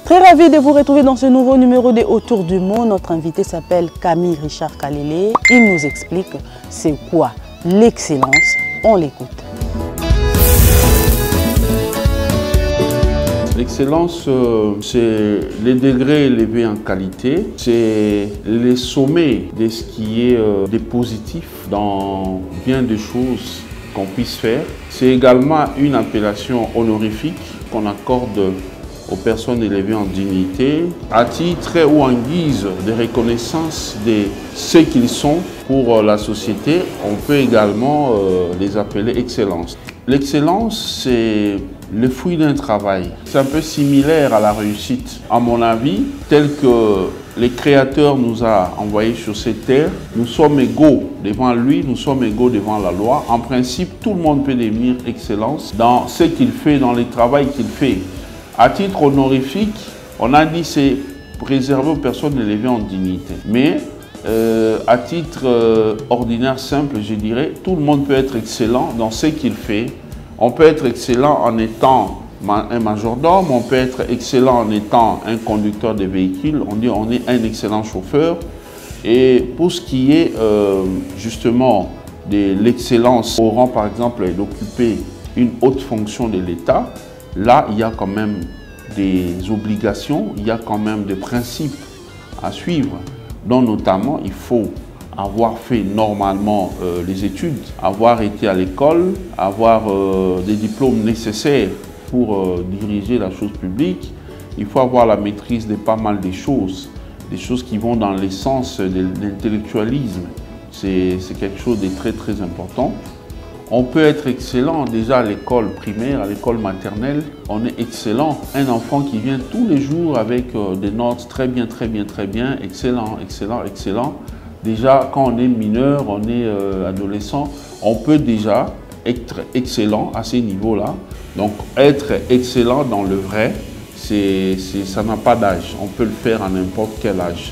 Très ravi de vous retrouver dans ce nouveau numéro de Autour du Monde. Notre invité s'appelle Camille Richard Kalele. Il nous explique c'est quoi l'excellence. On l'écoute. L'excellence, c'est les degrés élevés en qualité, c'est les sommets de ce qui est de positif dans bien des choses qu'on puisse faire. C'est également une appellation honorifique qu'on accorde aux personnes élevées en dignité, à titre ou en guise de reconnaissance de ce qu'ils sont pour la société. On peut également les appeler excellence. L'excellence, c'est le fruit d'un travail. C'est un peu similaire à la réussite. À mon avis, tel que les créateurs nous a envoyés sur cette terre, nous sommes égaux devant lui, nous sommes égaux devant la loi. En principe, tout le monde peut devenir excellence dans ce qu'il fait, dans le travail qu'il fait. À titre honorifique, on a dit c'est réservé aux personnes élevées en dignité. Mais à titre ordinaire, simple, je dirais, tout le monde peut être excellent dans ce qu'il fait. On peut être excellent en étant un majordome, on peut être excellent en étant un conducteur de véhicules, on dit on est un excellent chauffeur. Et pour ce qui est justement de l'excellence au rang par exemple d'occuper une haute fonction de l'État, là il y a quand même des obligations, il y a quand même des principes à suivre, dont notamment il faut avoir fait normalement les études, avoir été à l'école, avoir des diplômes nécessaires pour diriger la chose publique. Il faut avoir la maîtrise de pas mal de choses, des choses qui vont dans l'essence de l'intellectualisme. C'est quelque chose de très très important. On peut être excellent déjà à l'école primaire, à l'école maternelle. On est excellent. Un enfant qui vient tous les jours avec des notes très bien, excellent, excellent, excellent. Déjà, quand on est mineur, on est adolescent, on peut déjà être excellent à ces niveaux-là. Donc, être excellent dans le vrai, ça n'a pas d'âge. On peut le faire à n'importe quel âge.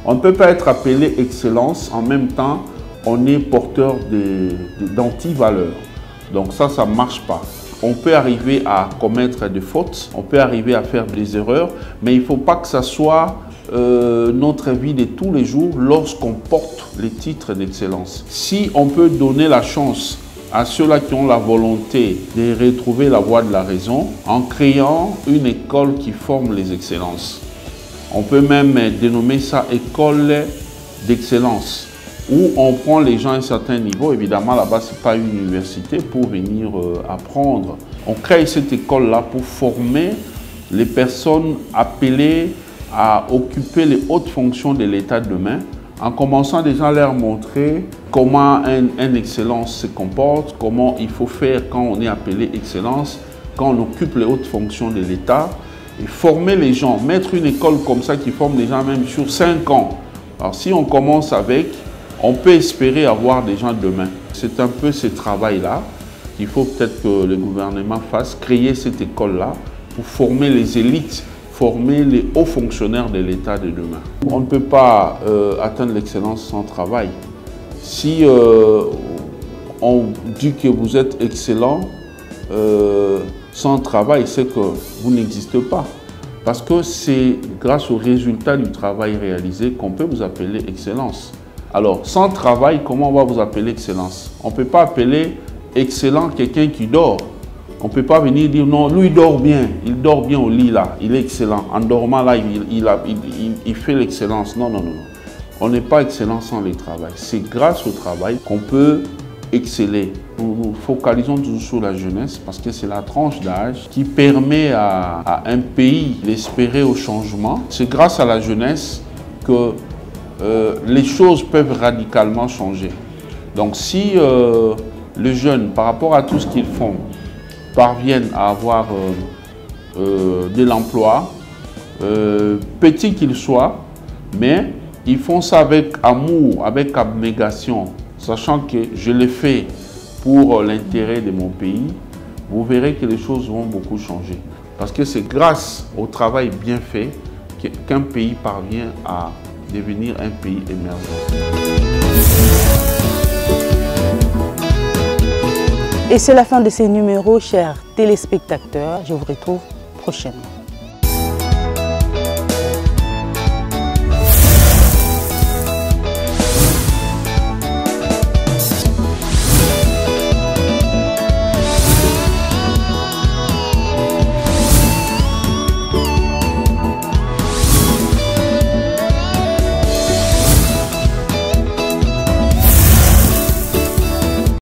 On ne peut pas être appelé excellence en même temps on est porteur d'anti-valeurs. Donc ça ne marche pas. On peut arriver à commettre des fautes, on peut arriver à faire des erreurs, mais il ne faut pas que ça soit notre vie de tous les jours lorsqu'on porte les titres d'excellence. Si on peut donner la chance à ceux-là qui ont la volonté de retrouver la voie de la raison en créant une école qui forme les excellences. On peut même dénommer ça école d'excellence, où on prend les gens à un certain niveau. Évidemment, là-bas, ce n'est pas une université pour venir apprendre. On crée cette école-là pour former les personnes appelées à occuper les hautes fonctions de l'État demain, en commençant déjà à leur montrer comment un excellence se comporte, comment il faut faire quand on est appelé excellence, quand on occupe les hautes fonctions de l'État, et former les gens, mettre une école comme ça qui forme les gens même sur 5 ans. Alors si on commence avec, on peut espérer avoir des gens demain. C'est un peu ce travail-là qu'il faut peut-être que le gouvernement fasse, créer cette école-là pour former les élites, former les hauts fonctionnaires de l'État de demain. On ne peut pas atteindre l'excellence sans travail. Si on dit que vous êtes excellent sans travail, c'est que vous n'existez pas. Parce que c'est grâce aux résultats du travail réalisé qu'on peut vous appeler excellence. Alors, sans travail, comment on va vous appeler excellence? On ne peut pas appeler excellent quelqu'un qui dort. On ne peut pas venir dire non, lui il dort bien au lit là, il est excellent. En dormant là, il fait l'excellence. Non, non, non, non. On n'est pas excellent sans le travail. C'est grâce au travail qu'on peut exceller. Nous focalisons toujours sur la jeunesse parce que c'est la tranche d'âge qui permet à un pays d'espérer au changement. C'est grâce à la jeunesse que les choses peuvent radicalement changer. Donc si les jeunes, par rapport à tout ce qu'ils font, parviennent à avoir de l'emploi, petit qu'il soit, mais ils font ça avec amour, avec abnégation, sachant que je l'ai fait pour l'intérêt de mon pays, vous verrez que les choses vont beaucoup changer. Parce que c'est grâce au travail bien fait qu'un pays parvient à devenir un pays émergent. Et c'est la fin de ces numéros, chers téléspectateurs. Je vous retrouve prochainement.